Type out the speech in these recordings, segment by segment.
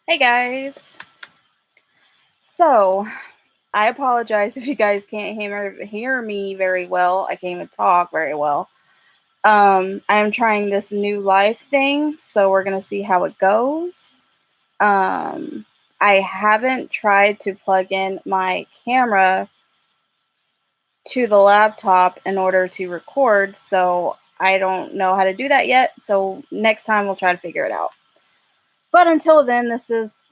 Hey guys. So, I apologize if you guys can't hear me very well. I can't even talk very well. I'm trying this new live thing, so we're gonna see how it goes. Um, I haven't tried to plug in my camera to the laptop in order to record, so I don't know how to do that yet. So next time we'll try to figure it out. But until then, this is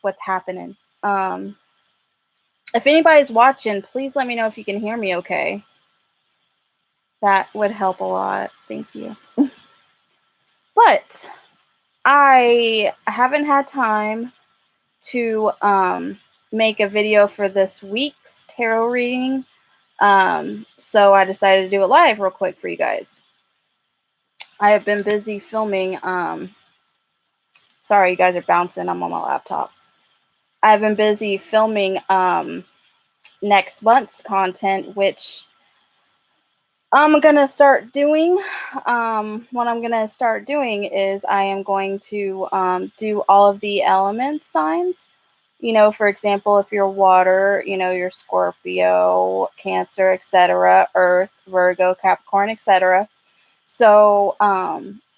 what's happening. If anybody's watching, please let me know if you can hear me okay. That would help a lot. Thank you. But I haven't had time to make a video for this week's tarot reading. So I decided to do it live real quick for you guys. I have been busy filming. Sorry, you guys are bouncing. I'm on my laptop. I've been busy filming next month's content, which I'm gonna start doing. What I'm gonna start doing is I am going to do all of the element signs. For example, if you're water, you're Scorpio, Cancer, etc., Earth, Virgo, Capricorn, etc. So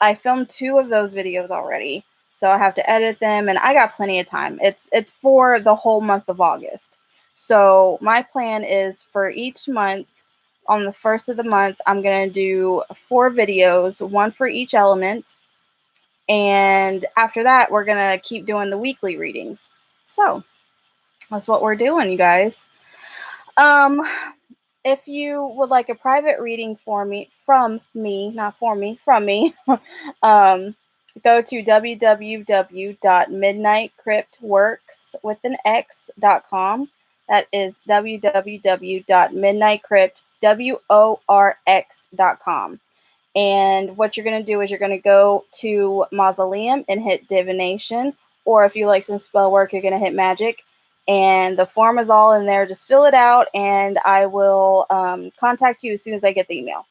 I filmed 2 of those videos already, so I have to edit them, and I got plenty of time. It's for the whole month of August. So my plan is for each month, on the first of the month, I'm going to do 4 videos, 1 for each element. And after that, we're going to keep doing the weekly readings. So that's what we're doing, you guys. If you would like a private reading from me, go to www.midnightcryptworx.com. That is www.midnightcryptworx.com. And what you're going to do is you're going to go to Mausoleum and hit Divination. Or if you like some spell work, you're going to hit Magic. And the form is all in there. Just fill it out, and I will contact you as soon as I get the email.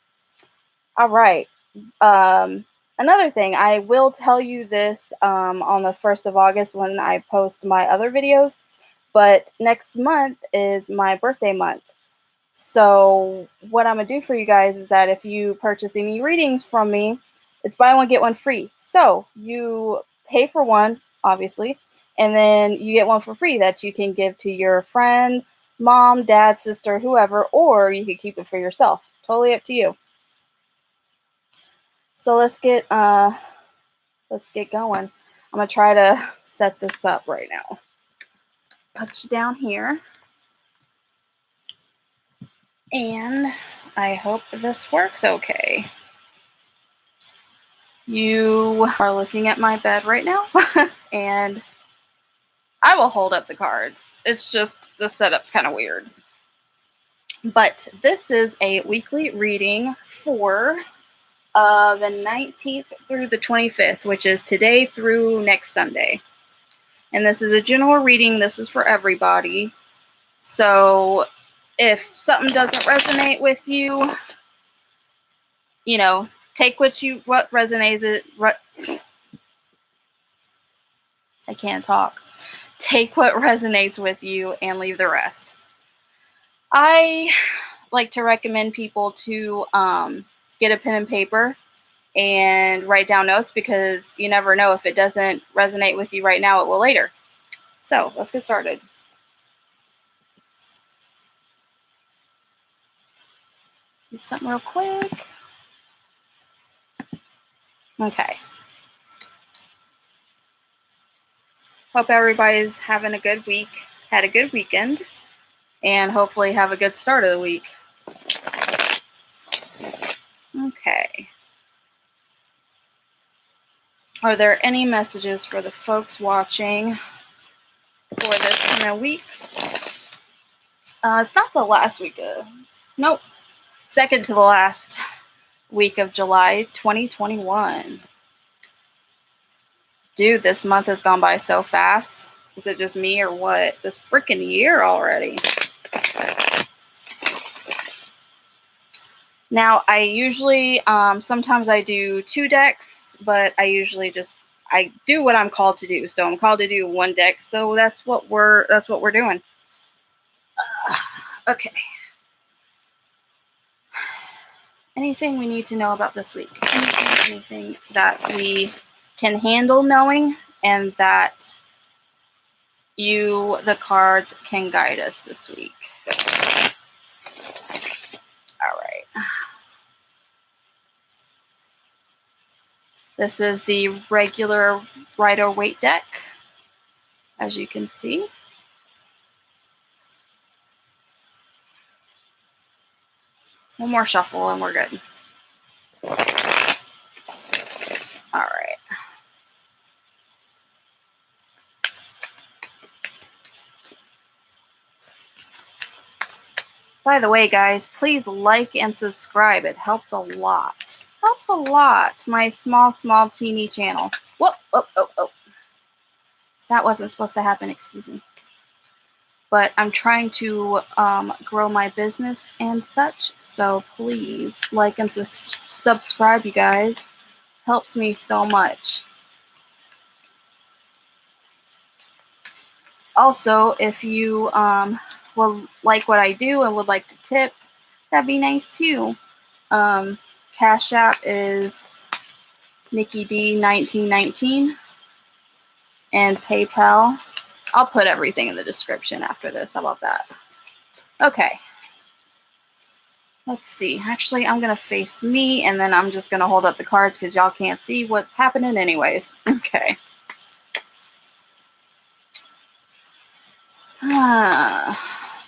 All right. Another thing, I will tell you this on the 1st of August when I post my other videos, but next month is my birthday month. So what I'm going to do for you guys is that if you purchase any readings from me, it's buy one, get one free. So you pay for one, obviously, and then you get one for free that you can give to your friend, mom, dad, sister, whoever, or you can keep it for yourself. Totally up to you. So let's get going. I'm going to try to set this up right now. Put you down here. And I hope this works okay. You are looking at my bed right now, and I will hold up the cards. It's just the setup's kind of weird. But this is a weekly reading for the 19th through the 25th, which is today through next Sunday. And this is a general reading. This is for everybody. So if something doesn't resonate with you, take what resonates. I can't talk. Take what resonates with you and leave the rest. I like to recommend people to get a pen and paper and write down notes, because you never know, if it doesn't resonate with you right now, it will later. So let's get started. Do something real quick. Okay. Hope everybody's having a good week, had a good weekend, and hopefully have a good start of the week. Okay. Are there any messages for the folks watching for this coming week? It's not the last week of, nope, second to the last week of July 2021. Dude, this month has gone by so fast. Is it just me or what? This freaking year already. Now, I usually, sometimes I do 2 decks, but I usually I do what I'm called to do. So I'm called to do one deck. So that's what we're doing. Okay. Anything we need to know about this week? Anything that we can handle knowing and that you, the cards, can guide us this week. All right. This is the regular Rider-Waite deck, as you can see. One more shuffle and we're good. All right. By the way, guys, please like and subscribe. It helps a lot. Helps a lot. My small, teeny channel. Whoa, oh. That wasn't supposed to happen, excuse me. But I'm trying to grow my business and such, so please like and subscribe, you guys. Helps me so much. Also, if you will like what I do and would like to tip, that'd be nice too. Cash App is Nikki D 1919, and PayPal. I'll put everything in the description after this. How about that? Okay. Let's see. Actually, I'm going to face me, and then I'm just going to hold up the cards because y'all can't see what's happening anyways. Okay.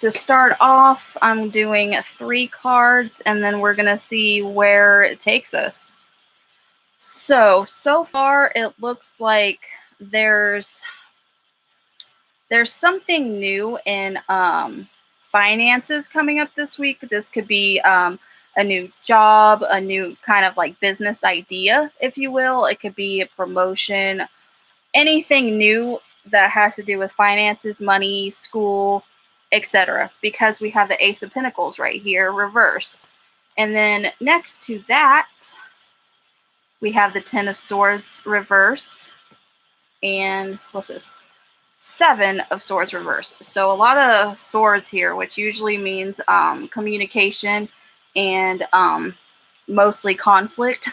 To start off, I'm doing 3 cards, and then we're going to see where it takes us. So far, it looks like there's something new in finances coming up this week. This could be a new job, a new kind of like business idea, if you will. It could be a promotion, anything new that has to do with finances, money, school, etc. Because we have the Ace of Pentacles right here reversed. And then next to that, we have the Ten of Swords reversed. And what's this? 7 of Swords reversed. So a lot of swords here, which usually means communication and mostly conflict.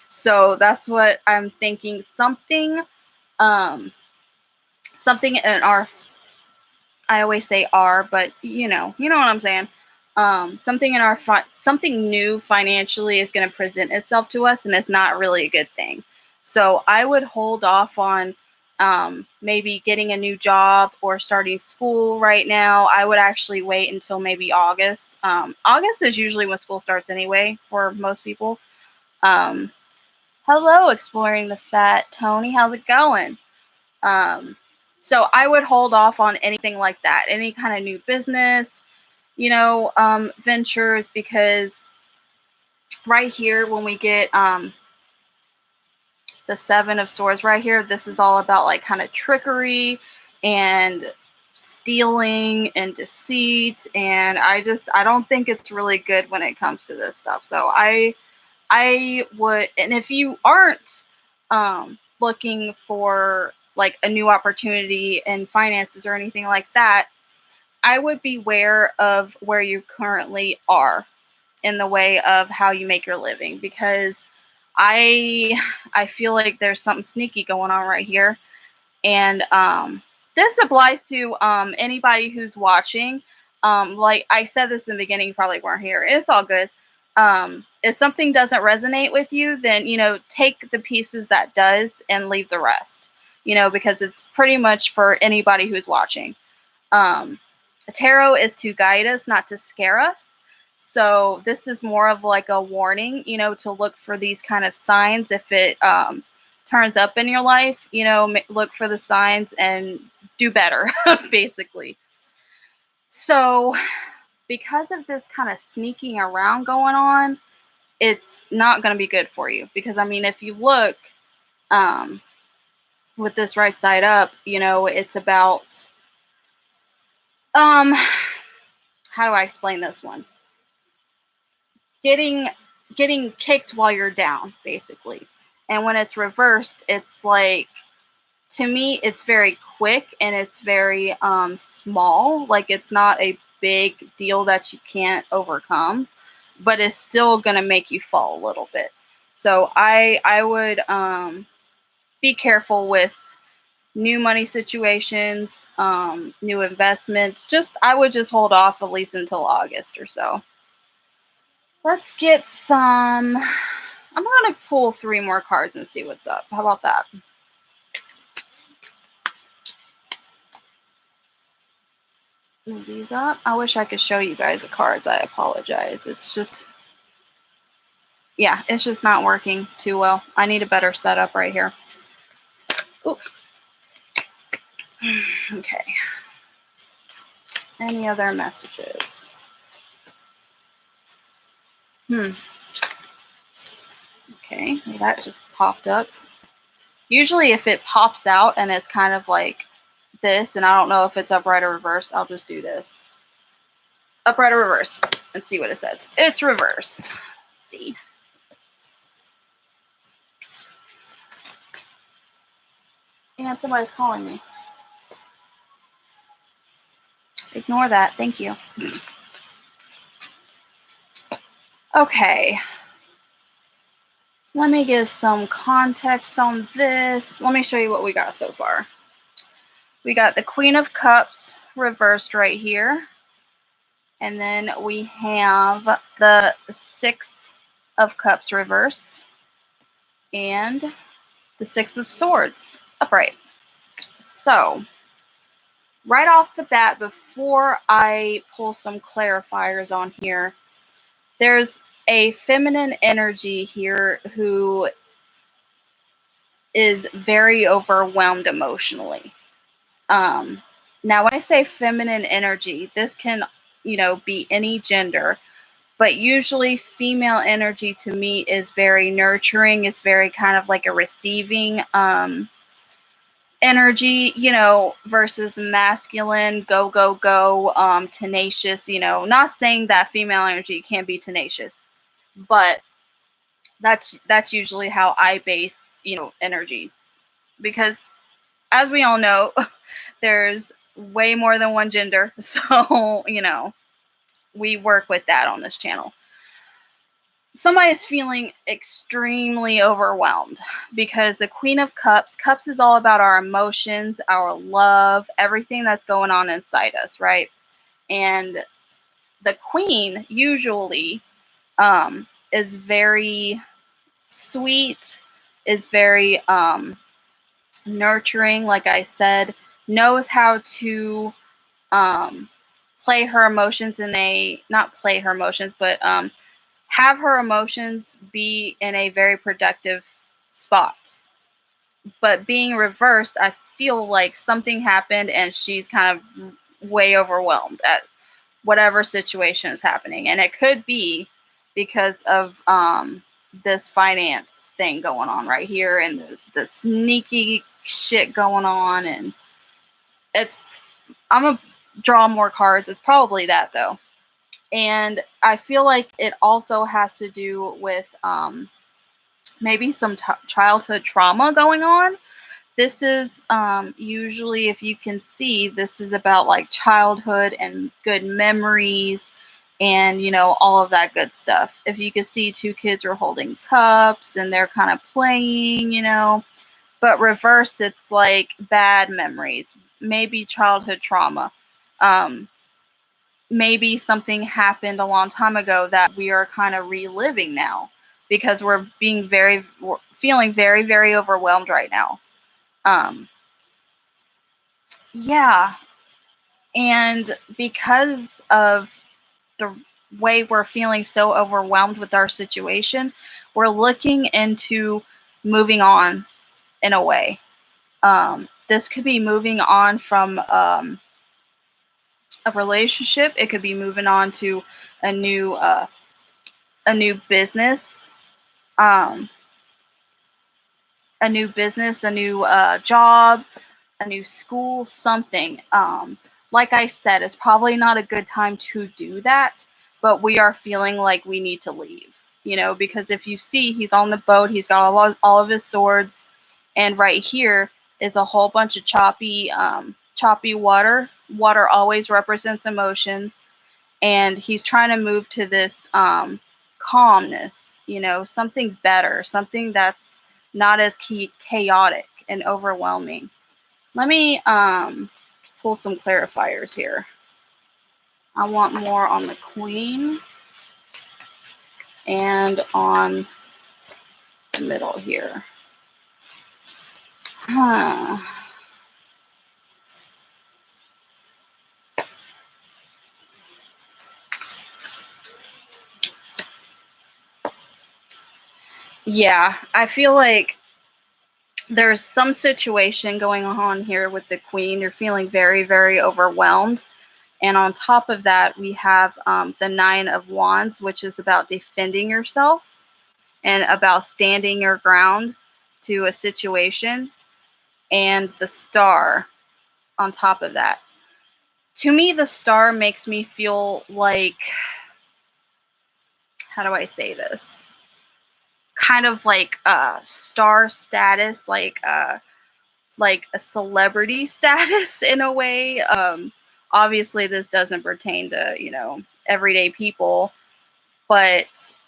So that's what I'm thinking. Something in our, I always say "our," but you know what I'm saying. Something in our something new financially is going to present itself to us, and it's not really a good thing. So I would hold off on maybe getting a new job or starting school right now. I would actually wait until maybe August. August is usually when school starts anyway for most people. Hello, Exploring the Fat Tony. How's it going? So I would hold off on anything like that, any kind of new business, ventures, because right here when we get the 7 of Swords right here, this is all about like kind of trickery and stealing and deceit, and I don't think it's really good when it comes to this stuff. So I would, and if you aren't looking for like a new opportunity in finances or anything like that, I would beware of where you currently are in the way of how you make your living, because I feel like there's something sneaky going on right here. And this applies to anybody who's watching. Like I said this in the beginning, you probably weren't here. It's all good. If something doesn't resonate with you, then, take the pieces that does and leave the rest, because it's pretty much for anybody who's watching. Tarot is to guide us, not to scare us. So this is more of like a warning, to look for these kind of signs. If it turns up in your life, look for the signs and do better, basically. So because of this kind of sneaking around going on, it's not going to be good for you. Because, if you look with this right side up, it's about, how do I explain this one? Getting kicked while you're down, basically. And when it's reversed, it's like, to me, it's very quick and it's very small. Like, it's not a big deal that you can't overcome, but it's still gonna make you fall a little bit. So I would be careful with new money situations, new investments. I would just hold off at least until August or so. Let's get some. I'm going to pull 3 more cards and see what's up. How about that? Move these up. I wish I could show you guys the cards. I apologize. It's just, yeah, it's just not working too well. I need a better setup right here. Ooh. Okay. Any other messages? Okay, well, that just popped up. Usually if it pops out and it's kind of like this, and I don't know if it's upright or reverse, I'll just do this. Upright or reverse, and see what it says. It's reversed. Let's see. And somebody's calling me. Ignore that. Thank you. Okay. Let me give some context on this. Let me show you what we got so far. We got the Queen of Cups reversed right here. And then we have the 6 of Cups reversed. And the 6 of Swords upright. So, right off the bat, before I pull some clarifiers on here, there's a feminine energy here who is very overwhelmed emotionally. Now, when I say feminine energy, this can, be any gender, but usually female energy to me is very nurturing. It's very kind of like a receiving energy, versus masculine, go, go, go, tenacious, not saying that female energy can't be tenacious, but that's usually how I base, energy, because as we all know, there's way more than one gender. So, we work with that on this channel. Somebody is feeling extremely overwhelmed because the Queen of Cups is all about our emotions, our love, everything that's going on inside us, right? And the Queen usually is very sweet, is very nurturing, like I said, knows how to play her emotions not play her emotions, but have her emotions be in a very productive spot. But being reversed, I feel like something happened and she's kind of way overwhelmed at whatever situation is happening. And it could be because of this finance thing going on right here and the sneaky shit going on. And I'm going to draw more cards. It's probably that, though. And I feel like it also has to do with maybe some childhood trauma going on. This is usually, if you can see, this is about like childhood and good memories and, all of that good stuff. If you can see, 2 kids are holding cups and they're kind of playing, but reversed, it's like bad memories, maybe childhood trauma. Maybe something happened a long time ago that we are kind of reliving now because we're feeling very, very overwhelmed right now. Yeah. And because of the way we're feeling so overwhelmed with our situation, we're looking into moving on in a way. This could be moving on from a relationship. It could be moving on to a new business, a new business, a new job, a new school, something. Like I said, it's probably not a good time to do that, but we are feeling like we need to leave. you know, because if you see, he's on the boat, he's got all of his swords, and right here is a whole bunch of choppy water. Water always represents emotions, and he's trying to move to this calmness, you know, something better, something that's not as chaotic and overwhelming. Let me pull some clarifiers here. I want more on the queen and on the middle here. Huh. Yeah, I feel like there's some situation going on here with the queen. You're feeling very, very overwhelmed. And on top of that, we have the 9 of Wands, which is about defending yourself and about standing your ground to a situation, and the Star on top of that. To me, the Star makes me feel like, how do I say this? Kind of like star status, like a celebrity status in a way. Obviously, this doesn't pertain to, you know, everyday people, but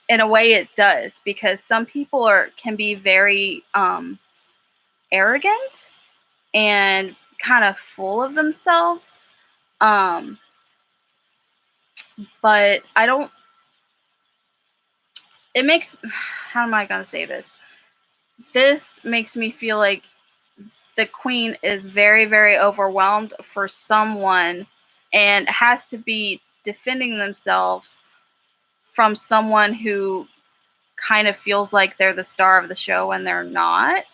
in a way it does, because some people can be very arrogant and kind of full of themselves. But I don't, it makes, how am I going to say this? This makes me feel like the queen is very, very overwhelmed for someone and has to be defending themselves from someone who kind of feels like they're the star of the show and they're not.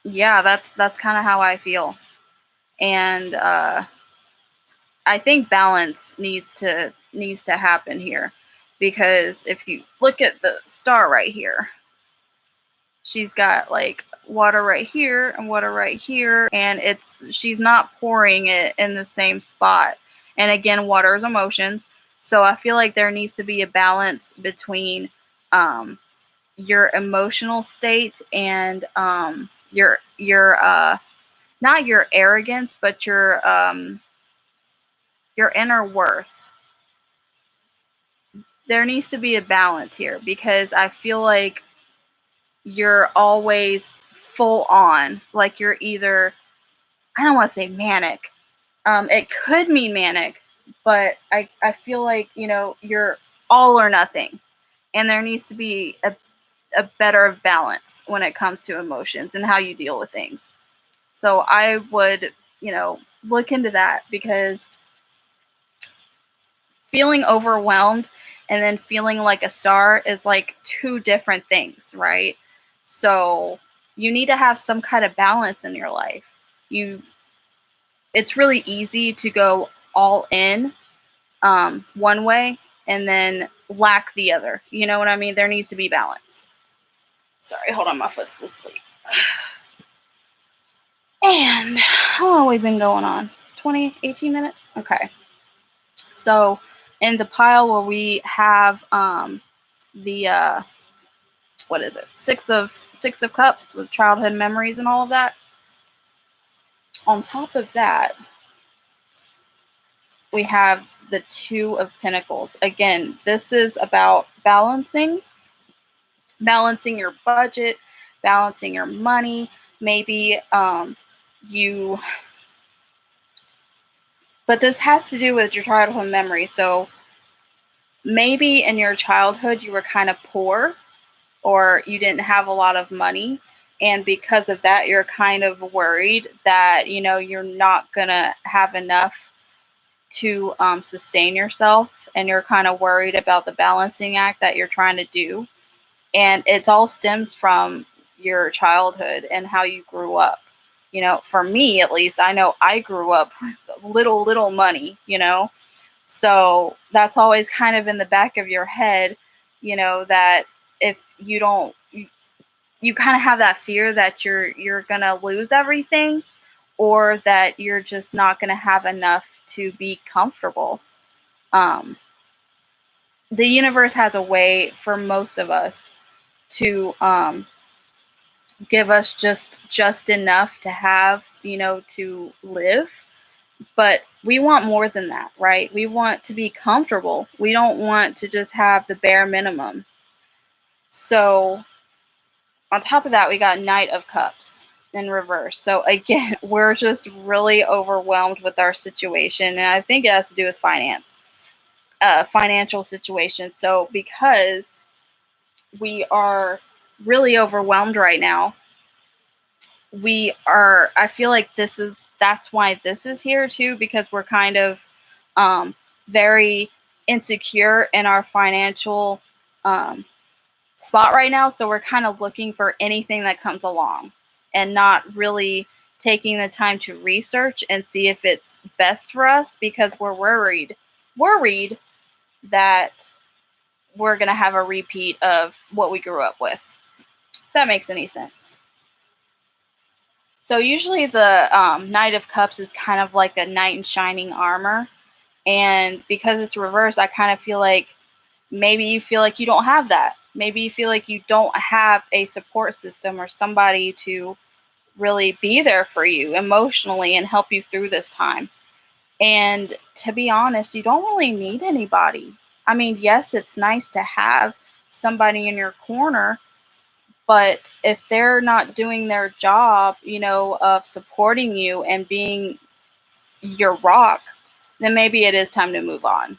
Yeah, that's kind of how I feel. And I think balance needs to happen here, because if you look at the star right here, she's got like water right here and water right here, and she's not pouring it in the same spot. And again, water is emotions, so I feel like there needs to be a balance between your emotional state and your not your arrogance, but your inner worth. There needs to be a balance here, because I feel like you're always full on. Like you're either, I don't want to say manic. It could mean manic, but I feel like, you know, you're all or nothing. And there needs to be a better balance when it comes to emotions and how you deal with things. So I would, you know, look into that, because feeling overwhelmed and then feeling like a star is like two different things, right? So you need to have some kind of balance in your life. It's really easy to go all in one way and then lack the other. You know what I mean? There needs to be balance. Sorry, hold on, my foot's asleep. And how long have we been going on? 18 minutes? Okay. So in the pile where we have the what is it? Six of Cups with childhood memories and all of that. On top of that, we have the 2 of Pentacles. Again, this is about balancing your budget, balancing your money. Maybe but this has to do with your childhood memory. So maybe in your childhood you were kind of poor, or you didn't have a lot of money, and because of that you're kind of worried that, you know, you're not gonna have enough to sustain yourself, and you're kind of worried about the balancing act that you're trying to do. And it all stems from your childhood and how you grew up. You know, for me at least, I know I grew up with little money, you know, so that's always kind of in the back of your head, you know, that if you don't, you kind of have that fear that you're gonna lose everything, or that you're just not gonna have enough to be comfortable. Um, the universe has a way for most of us to give us just enough to have, to live. But we want more than that, right? We want to be comfortable. We don't want to just have the bare minimum. So on top of that, we got Knight of Cups in reverse. So again, we're just really overwhelmed with our situation. And I think it has to do with financial situation. So because we are really overwhelmed right now, I feel like that's why this is here too, because we're kind of very insecure in our financial spot right now. So we're kind of looking for anything that comes along and not really taking the time to research and see if it's best for us, because we're worried that we're going to have a repeat of what we grew up with. If that makes any sense. So usually the Knight of Cups is kind of like a knight in shining armor. And because it's reversed, I kind of feel like maybe you feel like you don't have that. Maybe you feel like you don't have a support system or somebody to really be there for you emotionally and help you through this time. And to be honest, you don't really need anybody. I mean, yes, it's nice to have somebody in your corner, but if they're not doing their job, of supporting you and being your rock, then maybe it is time to move on.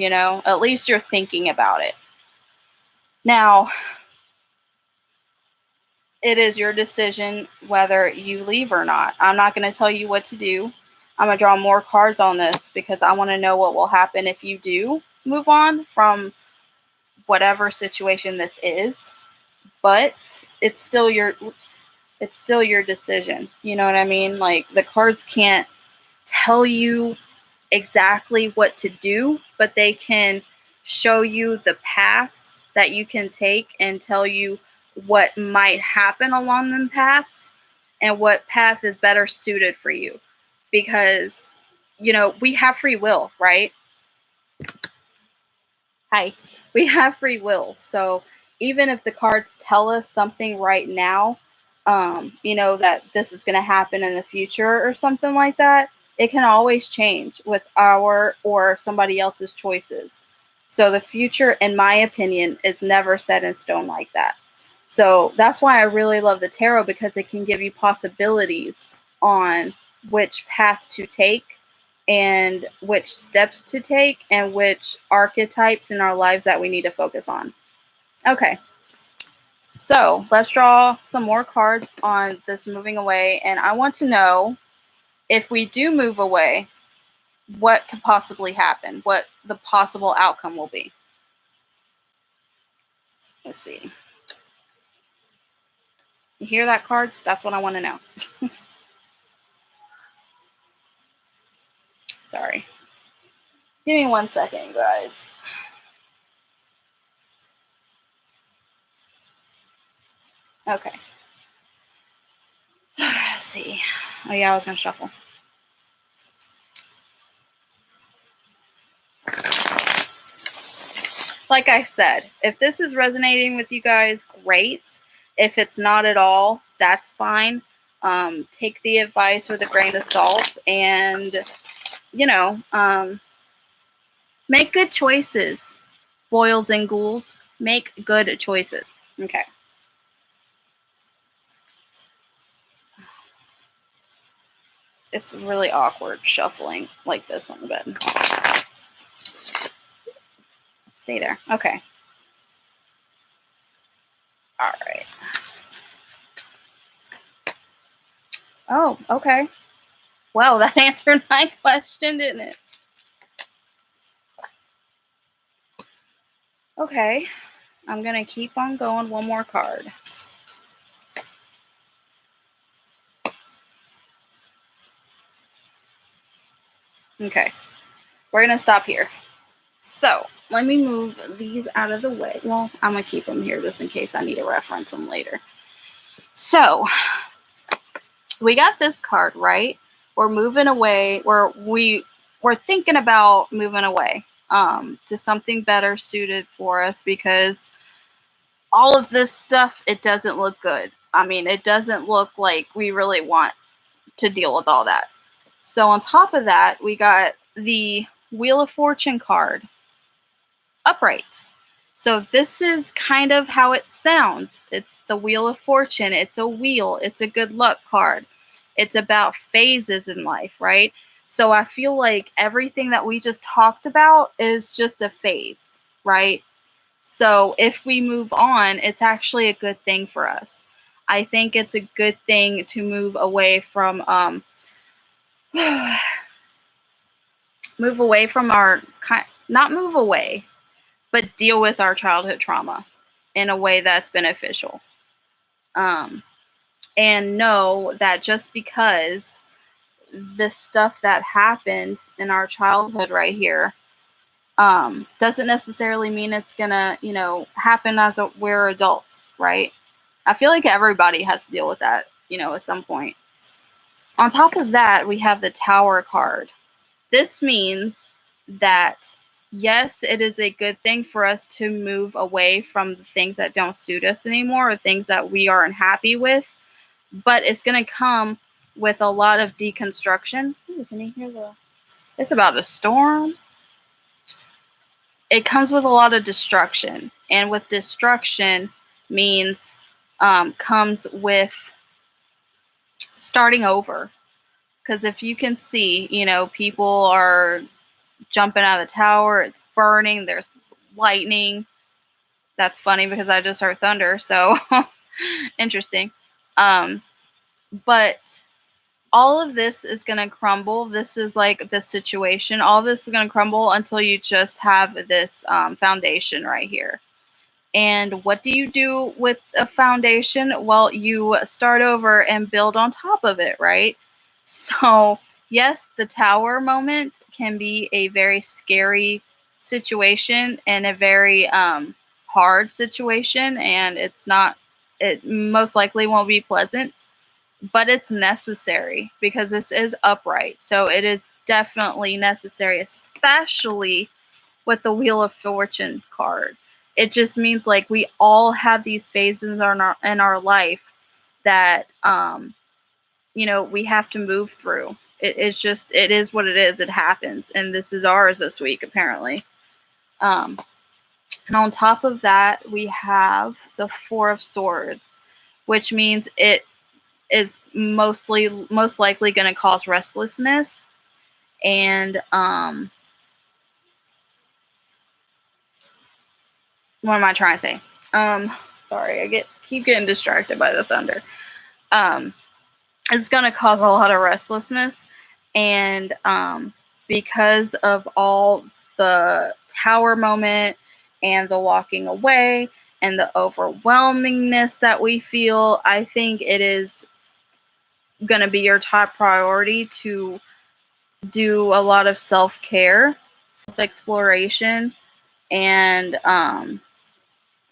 At least you're thinking about it. Now, it is your decision whether you leave or not. I'm not going to tell you what to do. I'm going to draw more cards on this because I want to know what will happen if you do move on from whatever situation this is. But it's still your decision. You know what I mean? Like, the cards can't tell you exactly what to do, but they can show you the paths that you can take and tell you what might happen along them paths and what path is better suited for you. Because, we have free will, right? Hi. We have free will. So even if the cards tell us something right now, that this is going to happen in the future or something like that, it can always change with our or somebody else's choices. So the future, in my opinion, is never set in stone like that. So that's why I really love the tarot, because it can give you possibilities on which path to take and which steps to take and which archetypes in our lives that we need to focus on. Okay, so let's draw some more cards on this moving away. And I want to know, if we do move away, what could possibly happen, what the possible outcome will be. Let's see. You hear that, cards? That's what I want to know. Sorry. Give me 1 second, guys. Okay. Let's see. Oh, yeah, I was going to shuffle. Like I said, if this is resonating with you guys, great. If it's not at all, that's fine. Take the advice with a grain of salt and, make good choices. Boils and ghouls, make good choices. Okay. It's really awkward shuffling like this on the bed. Stay there. Okay. All right. Oh, okay. Well, that answered my question, didn't it? Okay. I'm going to keep on going. One more card. Okay. We're going to stop here. So let me move these out of the way. Well, I'm going to keep them here just in case I need to reference them later. So we got this card, right? We're moving away. We're thinking about moving away. to something better suited for us, because all of this stuff, it doesn't look good. I mean, it doesn't look like we really want to deal with all that. So on top of that, we got the Wheel of Fortune card upright. So this is kind of how it sounds. It's the Wheel of Fortune. It's a wheel. It's a good luck card. It's about phases in life, right? So I feel like everything that we just talked about is just a phase, right? So if we move on, it's actually a good thing for us. I think it's a good thing to move away from move away from our not move away, but deal with our childhood trauma in a way that's beneficial. And know that just because the stuff that happened in our childhood right here doesn't necessarily mean it's gonna, happen as we're adults, right? I feel like everybody has to deal with that, at some point. On top of that, we have the Tower card. This means that, yes, it is a good thing for us to move away from the things that don't suit us anymore, or things that we aren't happy with, but it's going to come with a lot of deconstruction. Ooh, can you hear the... It's about a storm. It comes with a lot of destruction, and with destruction means comes with starting over. Because if you can see, people are jumping out of the tower, it's burning, there's lightning. That's funny because I just heard thunder, so interesting. But all of this is going to crumble. This is like the situation. All this is going to crumble until you just have this foundation right here. And what do you do with a foundation? Well, you start over and build on top of it, right? So, yes, the tower moment can be a very scary situation and a very hard situation, and it most likely won't be pleasant, but it's necessary because this is upright. So it is definitely necessary, especially with the Wheel of Fortune card. It just means like we all have these phases in our life that we have to move through. It is what it is. It happens, and this is ours this week apparently. And on top of that, we have the Four of Swords, which means it is most likely going to cause restlessness and what am I trying to say? Sorry, keep getting distracted by the thunder. It's going to cause a lot of restlessness, and because of all the tower moment and the walking away and the overwhelmingness that we feel, I think it is going to be your top priority to do a lot of self-care, self-exploration, and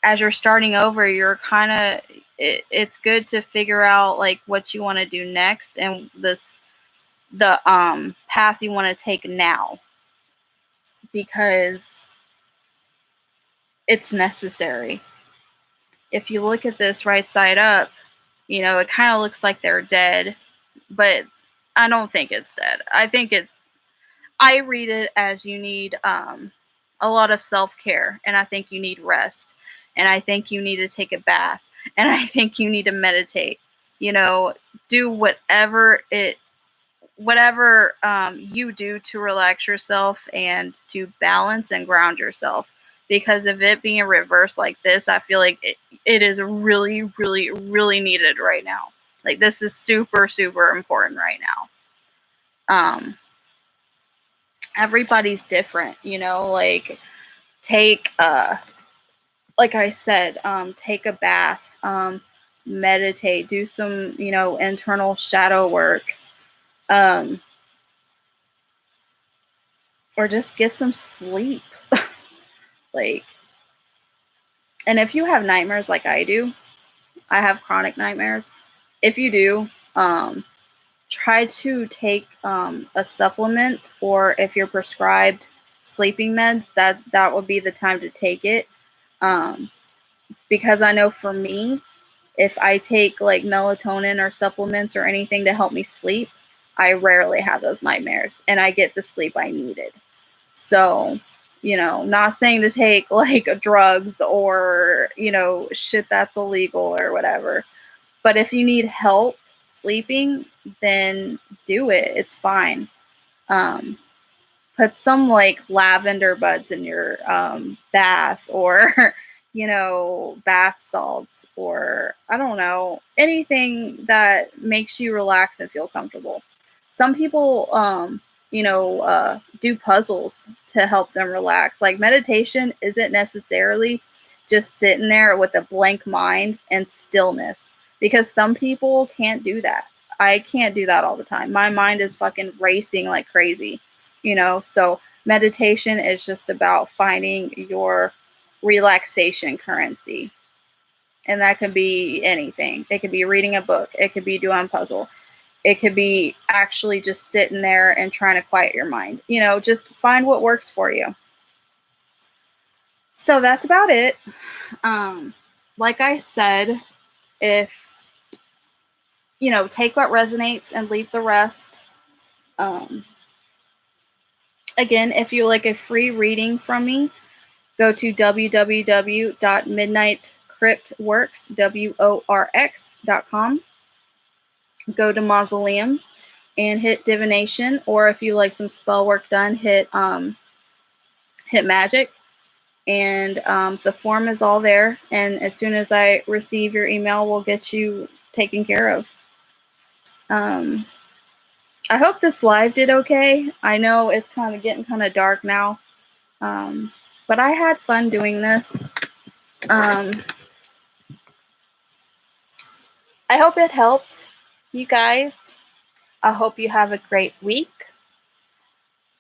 as you're starting over, you're kind of it's good to figure out like what you want to do next and the path you want to take now, because it's necessary. If you look at this right side up, it kind of looks like they're dead, but I don't think it's dead. I read it as you need a lot of self-care, and I think you need rest, and I think you need to take a bath, and I think you need to meditate. Do whatever you do to relax yourself and to balance and ground yourself. Because of it being a reverse like this, I feel like it is really, really, really needed right now. Like, this is super, super important right now. Everybody's different, like take like I said, take a bath, meditate, do some, internal shadow work, or just get some sleep. Like, and if you have nightmares like I do, I have chronic nightmares. If you do, try to take a supplement, or if you're prescribed sleeping meds, that would be the time to take it. Because I know for me, if I take like melatonin or supplements or anything to help me sleep, I rarely have those nightmares and I get the sleep I needed. So, not saying to take like drugs or, shit that's illegal or whatever. But if you need help sleeping, then do it. It's fine. Um, Put some like lavender buds in your bath, or bath salts, or I don't know, anything that makes you relax and feel comfortable. Some people do puzzles to help them relax. Like meditation isn't necessarily just sitting there with a blank mind and stillness, because some people can't do that. I can't do that all the time. My mind is fucking racing like crazy. So meditation is just about finding your relaxation currency. And that could be anything. It could be reading a book. It could be doing a puzzle. It could be actually just sitting there and trying to quiet your mind. Just find what works for you. So that's about it. Like I said, if, take what resonates and leave the rest. Again, if you like a free reading from me, go to www.midnightcryptworx.com. Go to Mausoleum and hit divination, or if you like some spell work done, hit magic. And the form is all there. And as soon as I receive your email, we'll get you taken care of. I hope this live did okay. I know it's kind of getting kind of dark now. But I had fun doing this. I hope it helped you guys. I hope you have a great week.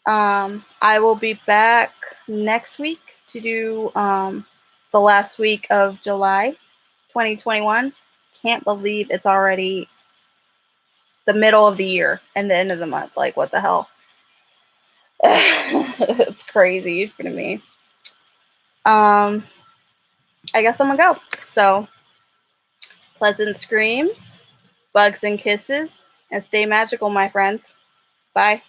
I will be back next week to do the last week of July 2021. Can't believe it's already the middle of the year and the end of the month. Like, what the hell? It's crazy for me. I guess I'm gonna go. So, pleasant screams, bugs and kisses, and stay magical, my friends. Bye.